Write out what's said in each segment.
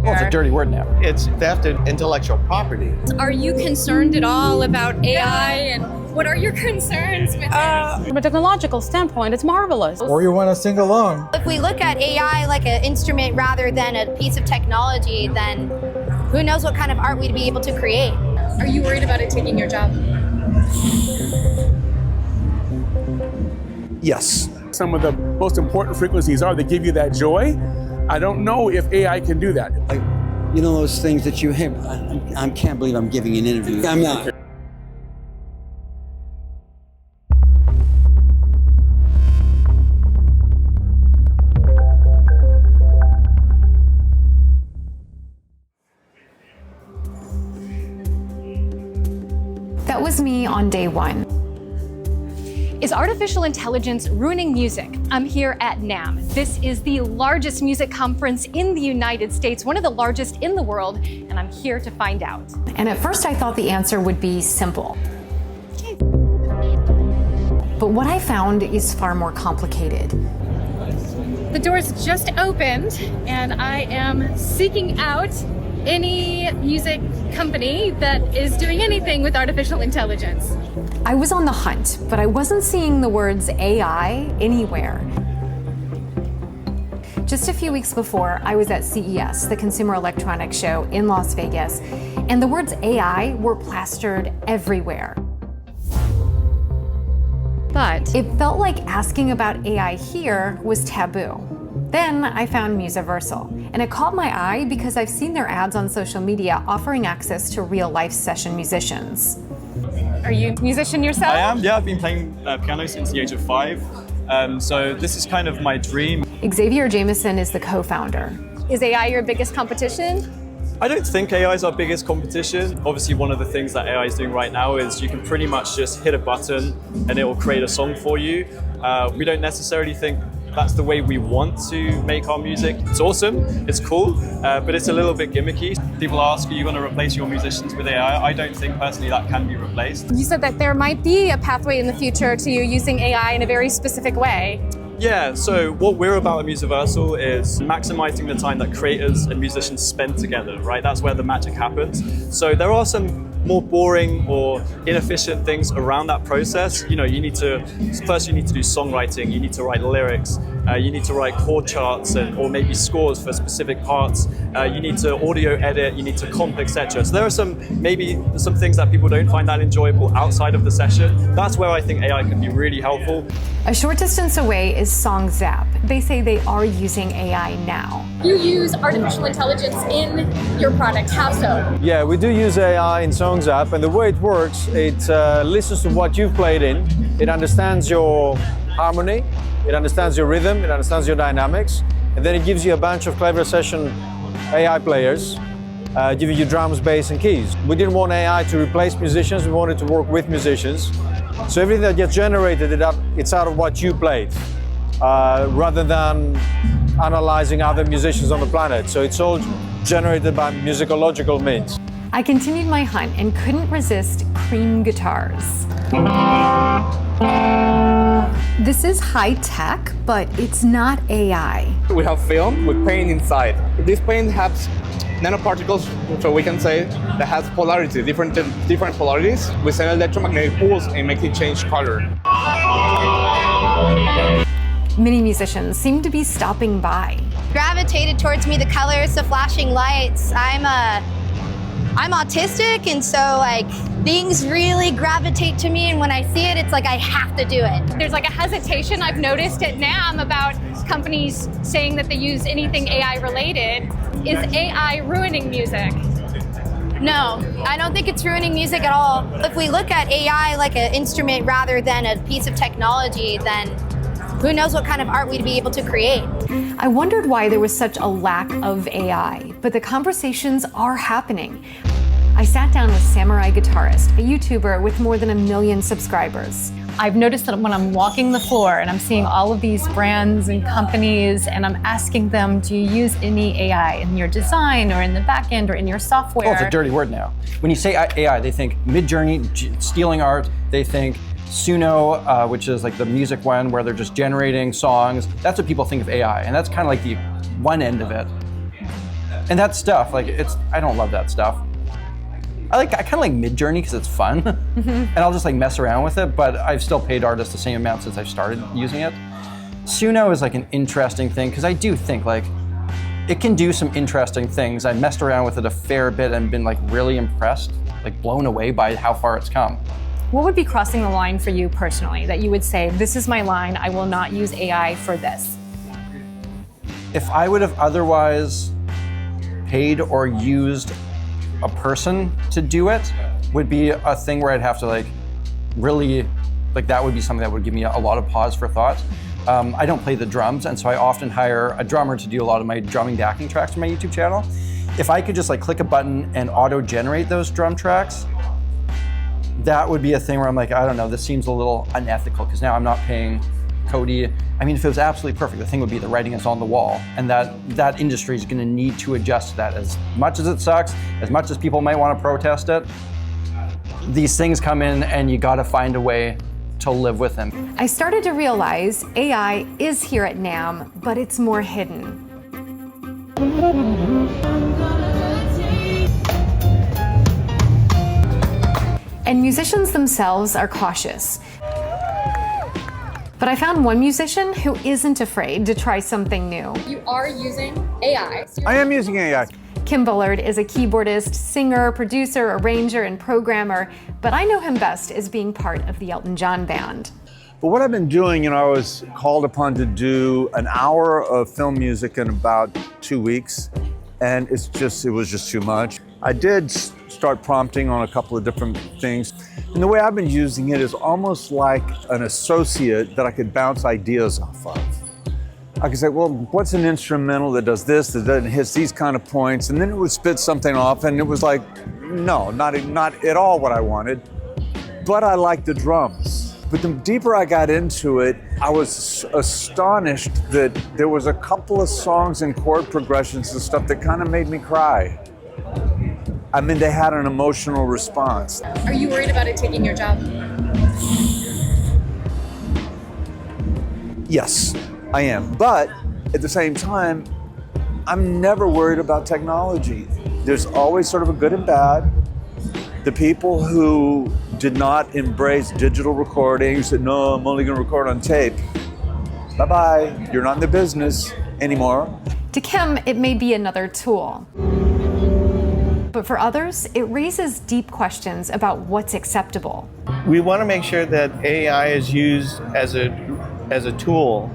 Well, it's a dirty word now. It's theft of intellectual property. Are you concerned at all about AI, and what are your concerns with it? From a technological standpoint, it's marvelous. Or you want to sing along. If we look at AI like an instrument rather than a piece of technology, then who knows what kind of art we'd be able to create. Are you worried about it taking your job? Yes. Some of the most important frequencies are they give you that joy. I don't know if AI can do that. Like, you know those things that you have, I can't believe I'm giving an interview. I'm not. That was me on day one. Is artificial intelligence ruining music? I'm here at NAMM. This is the largest music conference in the United States, one of the largest in the world, and I'm here to find out. And at first I thought the answer would be simple. But what I found is far more complicated. The doors just opened, and I am seeking out any music company that is doing anything with artificial intelligence. I was on the hunt, but I wasn't seeing the words AI anywhere. Just a few weeks before, I was at CES, the Consumer Electronics Show in Las Vegas, and the words AI were plastered everywhere. But it felt like asking about AI here was taboo. Then I found Musiversal, and it caught my eye because I've seen their ads on social media offering access to real-life session musicians. Are you a musician yourself? I am, yeah. I've been playing piano since the age of 5. So this is kind of my dream. Xavier Jameson is the co-founder. Is AI your biggest competition? I don't think AI is our biggest competition. Obviously, one of the things that AI is doing right now is you can pretty much just hit a button and it will create a song for you. We don't necessarily think that's the way we want to make our music. It's awesome, it's cool, but it's a little bit gimmicky. People ask, are you going to replace your musicians with AI? I don't think personally that can be replaced. You said that there might be a pathway in the future to using AI in a very specific way. Yeah, so what we're about at Musiversal is maximizing the time that creators and musicians spend together, right? That's where the magic happens. So there are some more boring or inefficient things around that process. You know, you need to do songwriting, you need to write lyrics, you need to write chord charts or maybe scores for specific parts. You need to audio edit, you need to comp, etc. So there are maybe some things that people don't find that enjoyable outside of the session. That's where I think AI can be really helpful. A short distance away is Songzap. They say they are using AI now. You use artificial intelligence in your product. How so? Yeah, we do use AI in Songzap, and the way it works, it listens to what you've played in, it understands your harmony, it understands your rhythm, it understands your dynamics, and then it gives you a bunch of clever session AI players, giving you drums, bass, and keys. We didn't want AI to replace musicians, we wanted to work with musicians. So everything that gets generated, it's out of what you played, rather than analyzing other musicians on the planet. So it's all generated by musicological means. I continued my hunt and couldn't resist cream guitars. This is high tech, but it's not AI. We have film with paint inside. This paint has nanoparticles, so we can say that has polarity, different polarities. We send electromagnetic pulse and make it change color. Many musicians seem to be stopping by. Gravitated towards me, the colors, the flashing lights. I'm autistic, and so like things really gravitate to me, and when I see it, it's like I have to do it. There's like a hesitation I've noticed at NAMM about companies saying that they use anything AI related. Is AI ruining music? No, I don't think it's ruining music at all. If we look at AI like an instrument rather than a piece of technology, then who knows what kind of art we'd be able to create. I wondered why there was such a lack of AI, but the conversations are happening. I sat down with Samurai Guitarist, a YouTuber with more than 1 million subscribers. I've noticed that when I'm walking the floor and I'm seeing all of these brands and companies and I'm asking them, do you use any AI in your design or in the back end or in your software? Well, it's a dirty word now. When you say AI, they think Midjourney, stealing art, they think Suno, which is like the music one where they're just generating songs. That's what people think of AI, and that's kind of like the one end of it. And that stuff, like I don't love that stuff. I kind of like Midjourney because it's fun, and I'll just like mess around with it. But I've still paid artists the same amount since I started using it. Suno is like an interesting thing because I do think like it can do some interesting things. I messed around with it a fair bit and been like really impressed, like blown away by how far it's come. What would be crossing the line for you personally that you would say, this is my line, I will not use AI for this? If I would have otherwise paid or used a person to do it, would be a thing where I'd have to like really, like that would be something that would give me a lot of pause for thought. I don't play the drums, and so I often hire a drummer to do a lot of my drumming backing tracks for my YouTube channel. If I could just like click a button and auto-generate those drum tracks, that would be a thing where I'm like, I don't know, this seems a little unethical because now I'm not paying Cody. I mean, if it was absolutely perfect, the thing would be the writing is on the wall, and that industry is going to need to adjust to that. As much as it sucks, as much as people might want to protest it, these things come in and you got to find a way to live with them. I started to realize AI is here at NAMM, but it's more hidden. And musicians themselves are cautious. But I found one musician who isn't afraid to try something new. You are using AI. I am using AI. Kim Bullard is a keyboardist, singer, producer, arranger, and programmer, but I know him best as being part of the Elton John band. But what I've been doing, I was called upon to do an hour of film music in about 2 weeks, and it was just too much. I did start prompting on a couple of different things, and the way I've been using it is almost like an associate that I could bounce ideas off of. I could say, well, what's an instrumental that does this, that hits these kind of points, and then it would spit something off, and it was like, no, not at all what I wanted, but I like the drums. But the deeper I got into it, I was astonished that there was a couple of songs and chord progressions and stuff that kind of made me cry. I mean, they had an emotional response. Are you worried about it taking your job? Yes, I am. But at the same time, I'm never worried about technology. There's always sort of a good and bad. The people who did not embrace digital recording said, no, I'm only going to record on tape. Bye-bye, you're not in the business anymore. To Kim, it may be another tool. But for others, it raises deep questions about what's acceptable. We want to make sure that AI is used as a tool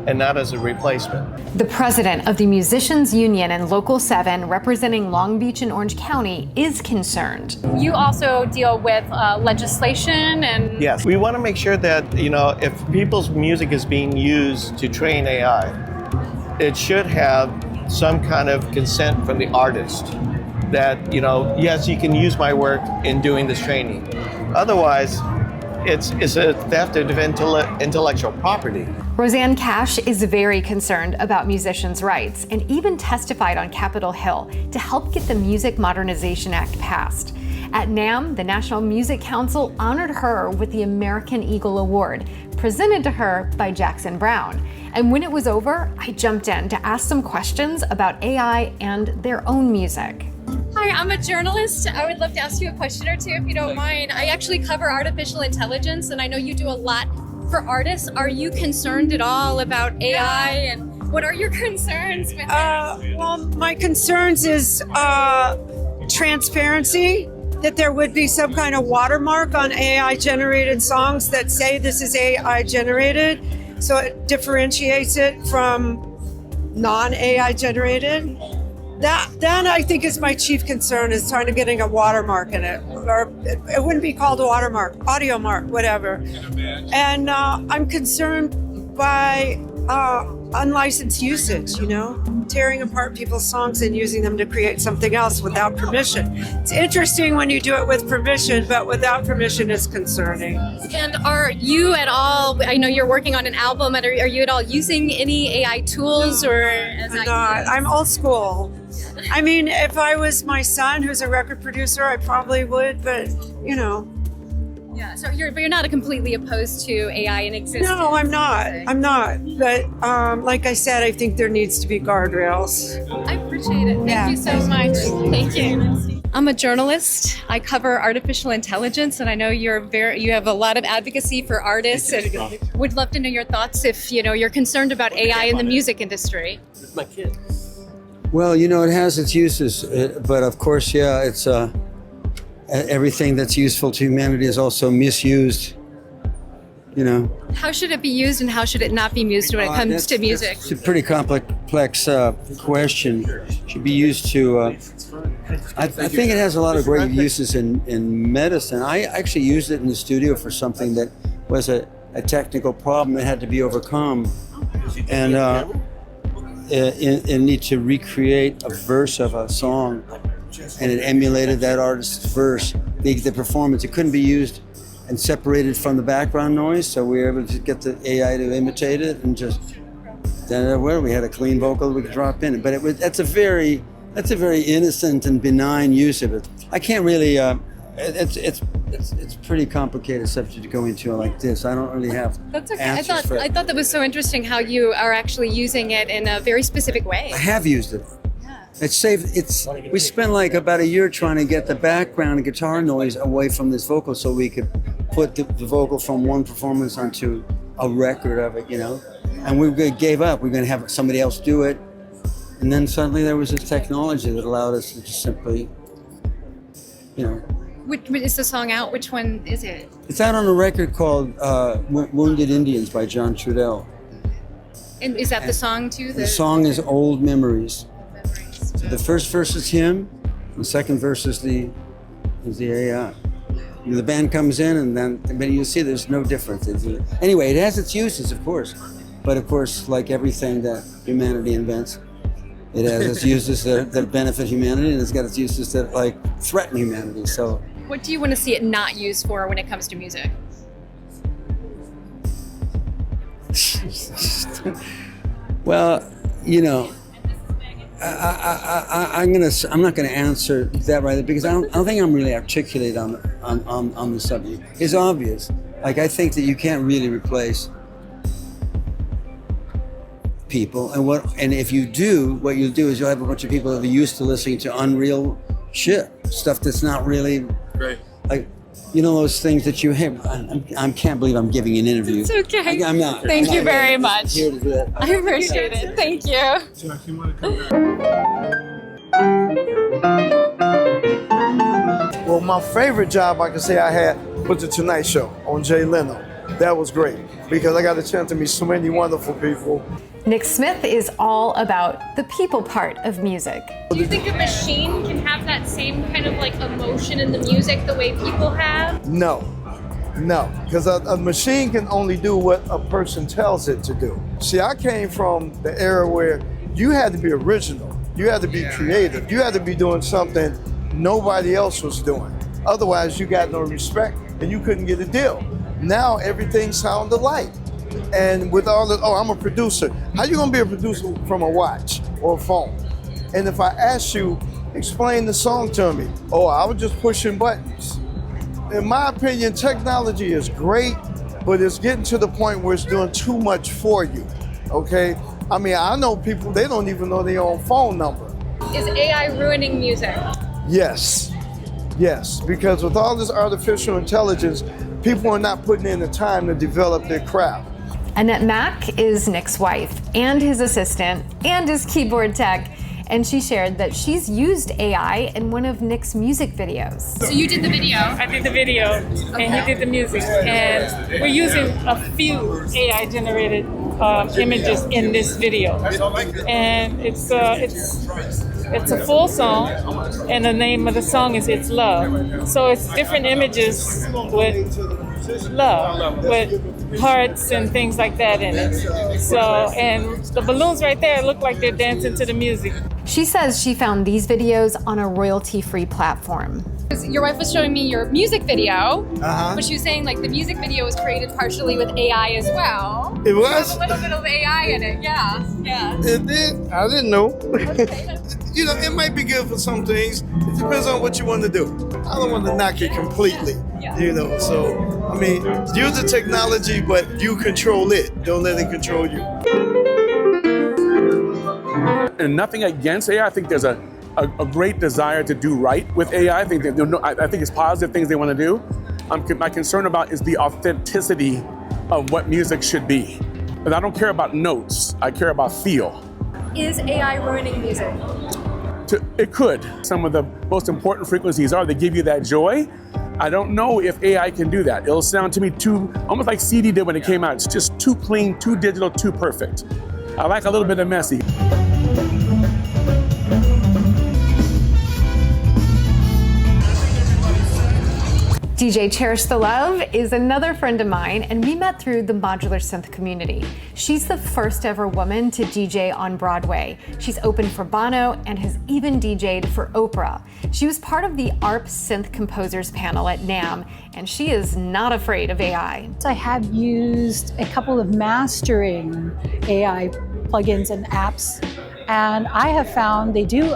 and not as a replacement. The president of the Musicians Union in Local 7, representing Long Beach and Orange County, is concerned. You also deal with legislation and... Yes, we want to make sure that, if people's music is being used to train AI, it should have some kind of consent from the artist that, yes, you can use my work in doing this training. Otherwise, it's a theft of intellectual property. Rosanne Cash is very concerned about musicians' rights and even testified on Capitol Hill to help get the Music Modernization Act passed. At NAMM, the National Music Council honored her with the American Eagle Award, presented to her by Jackson Browne. And when it was over, I jumped in to ask some questions about AI and their own music. Hi, I'm a journalist. I would love to ask you a question or two if you don't mind. I actually cover artificial intelligence, and I know you do a lot for artists. Are you concerned at all about AI, and what are your concerns with it? Well, my concerns is transparency, that there would be some kind of watermark on AI-generated songs that say this is AI-generated, so it differentiates it from non-AI generated. That I think is my chief concern, is trying to getting a watermark in it, or it wouldn't be called a watermark, audio mark, whatever. And I'm concerned by unlicensed usage, tearing apart people's songs and using them to create something else without permission. It's interesting when you do it with permission, but without permission it's concerning. And are you at all, I know you're working on an album, are you at all using any AI tools or as I'm not. I'm old school. I mean, if I was my son, who's a record producer, I probably would, but Yeah, so you're not completely opposed to AI in existence. No, I'm not. I'm not. But like I said, I think there needs to be guardrails. I appreciate it. Thank you so much. Thank you. I'm a journalist. I cover artificial intelligence, and I know you have a lot of advocacy for artists, and would love to know your thoughts if you're concerned about AI in the music industry. With my kid. Well, it has its uses, but of course, yeah, it's everything that's useful to humanity is also misused. How should it be used, and how should it not be used when it comes to music? It's a pretty complex question. It should be used to. I think it has a lot of great uses in medicine. I actually used it in the studio for something that was a technical problem that had to be overcome, and it need to recreate a verse of a song, and it emulated that artist's verse. The performance, it couldn't be used and separated from the background noise, so we were able to get the AI to imitate it, and then we had a clean vocal we could drop in. But that's a very innocent and benign use of it. I can't really. It's a pretty complicated subject to go into like this. I don't really have. That's okay. answers for it. I thought that was so interesting how you are actually using it in a very specific way. I have used it. We spent like about a year trying to get the background guitar noise away from this vocal so we could put the vocal from one performance onto a record of it, And we gave up. We were going to have somebody else do it. And then suddenly there was this technology that allowed us to just simply, Which is the song out? Which one is it? It's out on a record called Wounded Indians by John Trudell. And is that the song too? The song is Old Memories. The first verse is him, the second verse is the AI. The band comes in, but you see there's no difference. Anyway, it has its uses, of course, but of course, like everything that humanity invents, it has its uses that benefit humanity, and it's got its uses that threaten humanity. So, what do you want to see it not used for when it comes to music? Well, I'm not gonna answer that right because I don't think I'm really articulate on the subject. It's obvious. I think that you can't really replace people, and if you do, what you'll do is you'll have a bunch of people that are used to listening to unreal stuff that's not really great. Those things that you have. I can't believe I'm giving an interview. It's okay. I'm not. Thank you very much. Here to do that. I appreciate it. Thank you. Well, my favorite job I can say I had was the Tonight Show on Jay Leno. That was great because I got a chance to meet so many wonderful people. Nick Smith is all about the people part of music. Do you think a machine can have that same kind of emotion in the music the way people have? No, because a machine can only do what a person tells it to do. See, I came from the era where you had to be original, you had to be creative, you had to be doing something nobody else was doing. Otherwise, you got no respect and you couldn't get a deal. Now everything sounds alike. And with all the, I'm a producer. How you gonna be a producer from a watch or a phone? And if I ask you, explain the song to me, I was just pushing buttons. In my opinion, technology is great, but it's getting to the point where it's doing too much for you, okay? I know people, they don't even know their own phone number. Is AI ruining music? Yes, because with all this artificial intelligence, people are not putting in the time to develop their craft. Annette Mack is Nick's wife and his assistant and his keyboard tech, and she shared that she's used AI in one of Nick's music videos. So you did the video? I did the video, and he did the music, and we're using a few AI-generated images in this video, and it's a full song, and the name of the song is "It's Love." So it's different images with love, with hearts and things like that in it. So, and the balloons right there look like they're dancing to the music. She says she found these videos on a royalty-free platform. Your wife was showing me your music video, but she was saying the music video was created partially with AI as well. It was? You have a little bit of AI in it, yeah. It did? I didn't know. Okay. It might be good for some things. It depends on what you want to do. I don't want to knock it completely. You know, so I mean, use the technology, but you control it. Don't let it control you. And nothing against AI. I think there's a great desire to do right with AI. I think it's positive things they want to do. My concern about is the authenticity of what music should be. But I don't care about notes. I care about feel. Is AI ruining music? It could. Some of the most important frequencies they give you that joy. I don't know if AI can do that. It'll sound to me almost like CD did when it came out. It's just too clean, too digital, too perfect. I like a little bit of messy. DJ Cherish the Luv is another friend of mine, and we met through the modular synth community. She's the first ever woman to DJ on Broadway. She's opened for Bono and has even DJ'd for Oprah. She was part of the ARP Synth Composers panel at NAMM, and she is not afraid of AI. I have used a couple of mastering AI plugins and apps, and I have found they do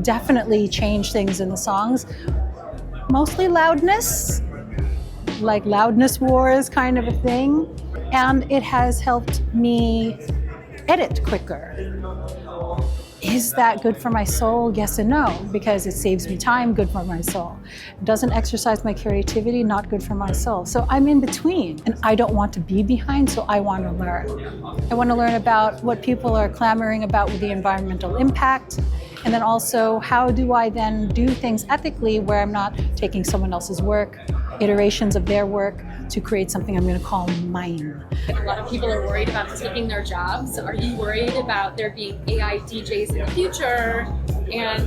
definitely change things in the songs. Mostly loudness, like loudness wars kind of a thing. And it has helped me edit quicker. Is that good for my soul? Yes and no, because it saves me time, good for my soul. It doesn't exercise my creativity, not good for my soul. So I'm in between, and I don't want to be behind, so I want to learn. I want to learn about what people are clamoring about with the environmental impact, and then also how do I then do things ethically where I'm not taking someone else's work, iterations of their work, to create something I'm going to call mine. A lot of people are worried about taking their jobs. Are you worried about there being AI DJs in the future and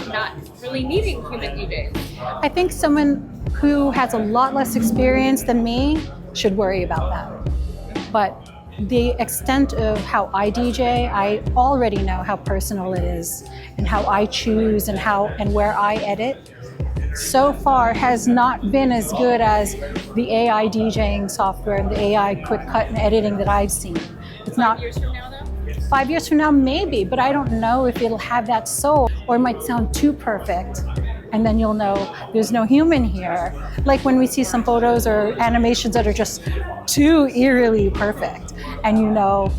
not really needing human DJs? I think someone who has a lot less experience than me should worry about that. But the extent of how I DJ, I already know how personal it is and how I choose and where I edit. So far has not been as good as the AI DJing software and the AI quick cut and editing that I've seen. It's not 5 years from now, though? 5 years from now, maybe, but I don't know if it'll have that soul, or it might sound too perfect. And then you'll know there's no human here. Like when we see some photos or animations that are just too eerily perfect, and you know,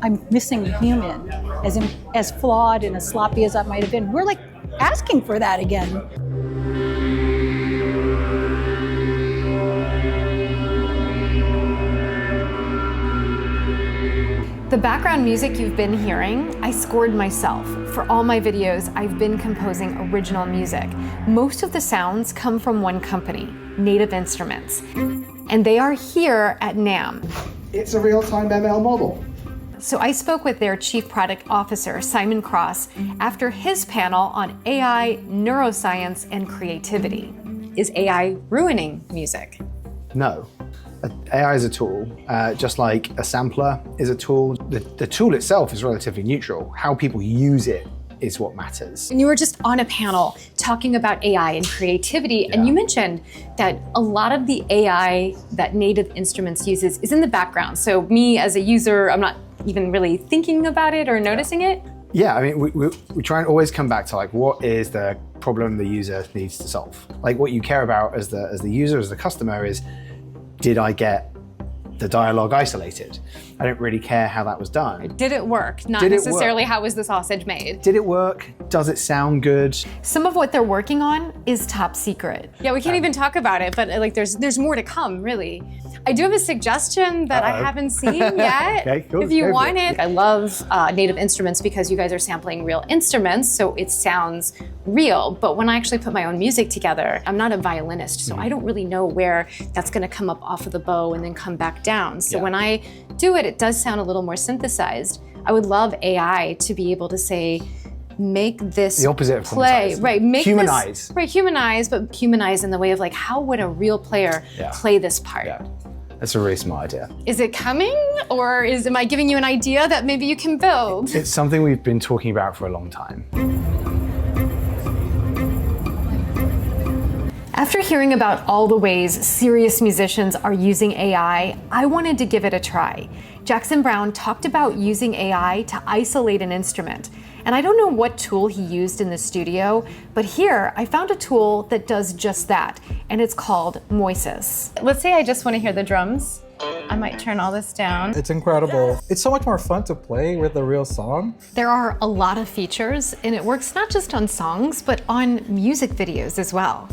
I'm missing a human, as flawed and as sloppy as that might have been. We're like asking for that again. The background music you've been hearing, I scored myself. For all my videos, I've been composing original music. Most of the sounds come from one company, Native Instruments, and they are here at NAMM. It's a real-time ML model. So I spoke with their Chief Product Officer, Simon Cross, after his panel on AI, neuroscience, and creativity. Is AI ruining music? No. AI is a tool, just like a sampler is a tool. The tool itself is relatively neutral. How people use it is what matters. And you were just on a panel talking about AI and creativity, and you mentioned that a lot of the AI that Native Instruments uses is in the background. So me as a user, I'm not even really thinking about it or noticing it. Yeah, I mean, we try and always come back to like, what is the problem the user needs to solve? Like what you care about as the user, as the customer is, did I get the dialogue isolated? I don't really care how that was done. Did it work? Not necessarily how was the sausage made. Did it work? Does it sound good? Some of what they're working on is top secret. Yeah, we can't even talk about it, but like there's more to come, really. I do have a suggestion that I haven't seen yet. Okay, cool. If you want it. I love Native Instruments because you guys are sampling real instruments, so it sounds real. But when I actually put my own music together, I'm not a violinist, so I don't really know where that's gonna come up off of the bow and then come back down. So when I do it, it does sound a little more synthesized. I would love AI to be able to say, make this the opposite of play, right? Make humanize. this, right? Humanize, but humanize in the way of like, how would a real player play this part? Yeah. That's a really smart idea. Is it coming, or am I giving you an idea that maybe you can build? It's something we've been talking about for a long time. After hearing about all the ways serious musicians are using AI, I wanted to give it a try. Jackson Browne talked about using AI to isolate an instrument And I don't know what tool he used in the studio, but here I found a tool that does just that, and it's called Moises. Let's say I just want to hear the drums. I might turn all this down. It's incredible. It's so much more fun to play with a real song. There are a lot of features, and it works not just on songs, but on music videos as well.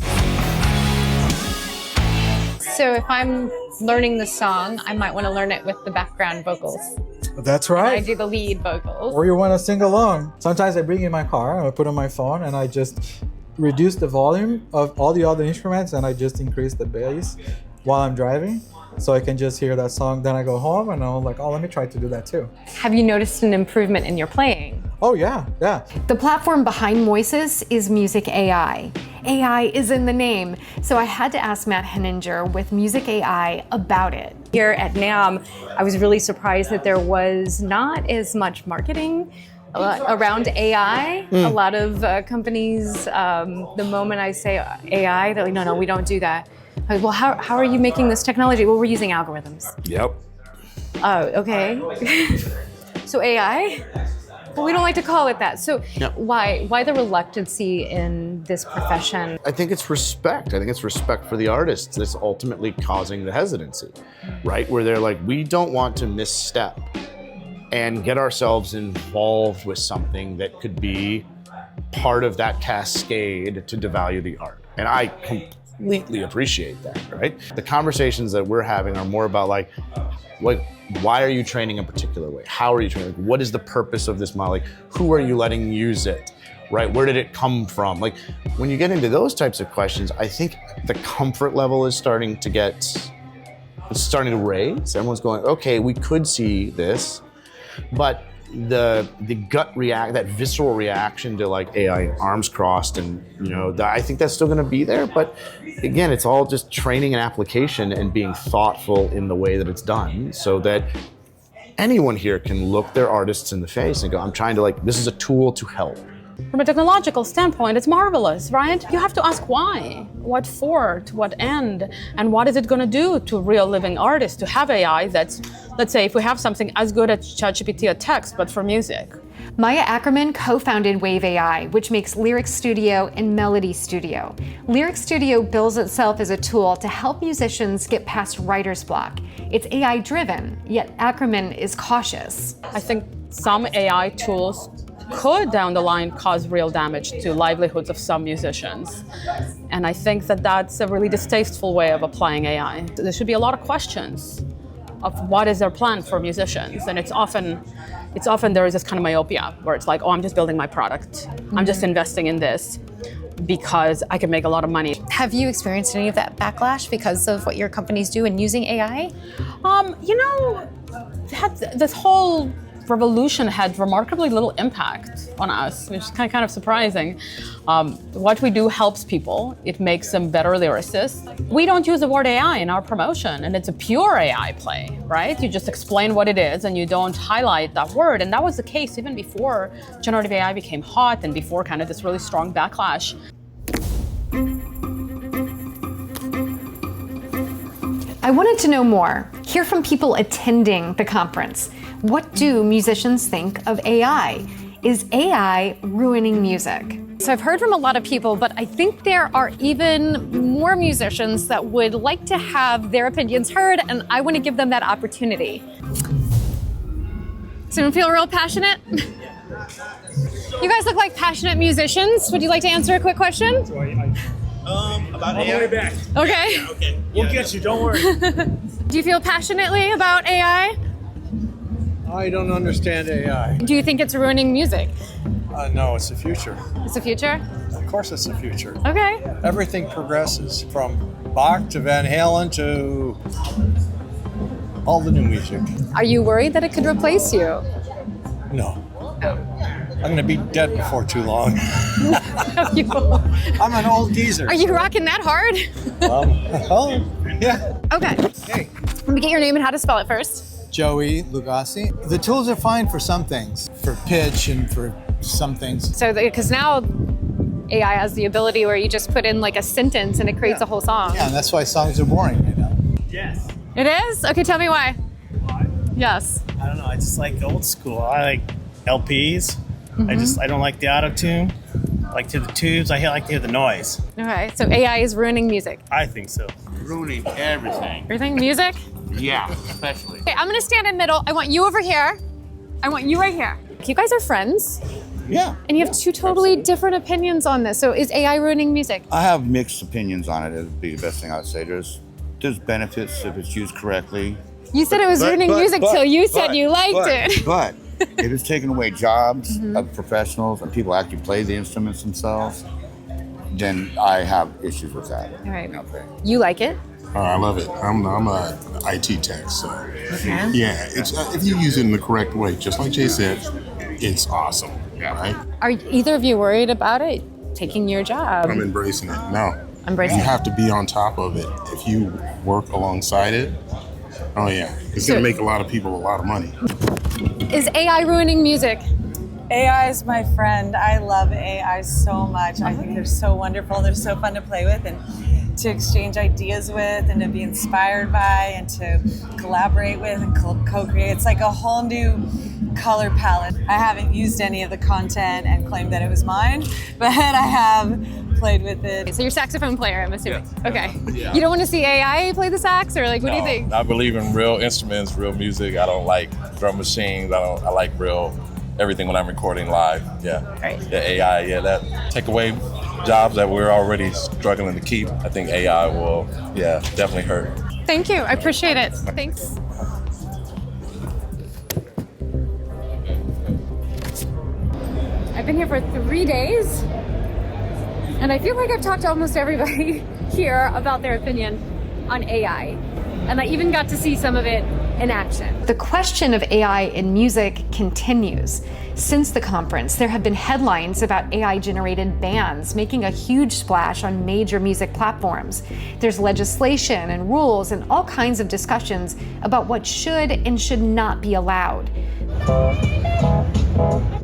So if I'm learning the song, I might want to learn it with the background vocals. That's right. I do the lead vocals. Or you want to sing along. Sometimes I bring in my car and I put on my phone and I just reduce the volume of all the other instruments and I just increase the bass while I'm driving. So I can just hear that song. Then I go home and I'm like, oh, let me try to do that too. Have you noticed an improvement in your playing? Oh yeah. The platform behind Moises is Musiveai. AI is in the name. So I had to ask Matt Henninger with Musiveai about it. Here at NAMM, I was really surprised that there was not as much marketing around AI. A lot of companies, the moment I say AI, they're like, no, we don't do that. I'm like, well, how are you making this technology? Well, we're using algorithms. Yep. Oh, okay. So AI? Well, we don't like to call it that. So why the reluctancy in this profession? I think it's respect. I think it's respect for the artists that's ultimately causing the hesitancy, right? Where they're like, we don't want to misstep and get ourselves involved with something that could be part of that cascade to devalue the art. And I completely appreciate that, right? The conversations that we're having are more about like why are you training a particular way? How are you training? What is the purpose of this model? Like, who are you letting use it, right? Where did it come from? Like, when you get into those types of questions, I think the comfort level is starting to raise. Everyone's going, okay, we could see this, but the gut react, that visceral reaction to like AI, arms crossed, and I think that's still going to be there. But again, it's all just training and application and being thoughtful in the way that it's done, so that anyone here can look their artists in the face and go, I'm trying to this is a tool to help. From a technological standpoint, it's marvelous, right? You have to ask why, what for, to what end, and what is it going to do to real living artists to have AI that's, let's say, if we have something as good as ChatGPT at text, but for music. Maya Ackerman co-founded WaveAI, which makes Lyric Studio and Melody Studio. Lyric Studio bills itself as a tool to help musicians get past writer's block. It's AI-driven, yet Ackerman is cautious. I think some AI tools could down the line cause real damage to livelihoods of some musicians. And I think that that's a really distasteful way of applying AI. There should be a lot of questions of what is their plan for musicians. And it's often there is this kind of myopia where it's like, oh, I'm just building my product. I'm just investing in this because I can make a lot of money. Have you experienced any of that backlash because of what your companies do in using AI? This whole revolution had remarkably little impact on us, which is kind of surprising. What we do helps people. It makes them better lyricists. We don't use the word AI in our promotion, and it's a pure AI play, right? You just explain what it is, and you don't highlight that word. And that was the case even before generative AI became hot and before kind of this really strong backlash. I wanted to know more, hear from people attending the conference. What do musicians think of AI? Is AI ruining music? So I've heard from a lot of people, but I think there are even more musicians that would like to have their opinions heard, and I want to give them that opportunity. Does anyone feel real passionate? You guys look like passionate musicians. Would you like to answer a quick question? About AI. All the way back. Okay. Yeah, okay. We'll get you, don't worry. Do you feel passionately about AI? I don't understand AI. Do you think it's ruining music? No, it's the future. It's the future? Of course it's the future. Okay. Everything progresses from Bach to Van Halen to all the new music. Are you worried that it could replace you? No. I'm going to be dead before too long. I'm an old geezer. Are you rocking that hard? Yeah. Okay. Hey. Let me get your name and how to spell it first. Joey Lugassi. The tools are fine for some things, for pitch and for some things. So, because now AI has the ability where you just put in like a sentence and it creates a whole song. Yeah, and that's why songs are boring, you know? Yes. It is? Okay, tell me why. Why? Yes. I don't know, I just like old school. I like LPs. I don't like the auto-tune. I like to hear the tubes. I like to hear the noise. Okay, so AI is ruining music. I think so. Ruining everything. Everything music? Yeah, especially. Okay, I'm gonna stand in middle. I want you over here. I want you right here. You guys are friends. Yeah. And you have two totally different opinions on this. So is AI ruining music? I have mixed opinions on it. It'd be the best thing I would say. There's benefits if it's used correctly. You said it was ruining music till you said you liked it. But if it's taking away jobs of professionals and people actually play the instruments themselves, then I have issues with that. All right. You like it? I love it. I'm a IT tech, so yeah. It's if you use it in the correct way, just like Jay said, it's awesome. Right? Are either of you worried about it taking your job? I'm embracing it. No. Embracing You it. have to be on top of it. If you work alongside it, oh yeah, it's gonna make a lot of people a lot of money. Is AI ruining music? AI is my friend. I love AI so much. I think they're so wonderful. They're so fun to play with and to exchange ideas with and to be inspired by and to collaborate with and co-create. It's like a whole new color palette. I haven't used any of the content and claimed that it was mine, but I have played with it. So you're a saxophone player, I'm assuming. Yeah. Okay. Yeah. You don't want to see AI play the sax, or like, what do you think? I believe in real instruments, real music. I don't like drum machines. I like real everything when I'm recording live. Yeah. Right. Yeah, AI. Yeah, that take away jobs that we're already struggling to keep. I think AI will, definitely hurt. Thank you. I appreciate it. Thanks. I've been here for 3 days, and I feel like I've talked to almost everybody here about their opinion on AI. And I even got to see some of it in action. The question of AI in music continues. Since the conference, there have been headlines about AI-generated bands making a huge splash on major music platforms. There's legislation and rules and all kinds of discussions about what should and should not be allowed.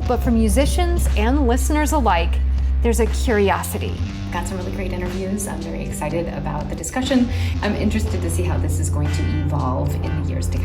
But for musicians and listeners alike, there's a curiosity. Got some really great interviews. I'm very excited about the discussion. I'm interested to see how this is going to evolve in the years to come.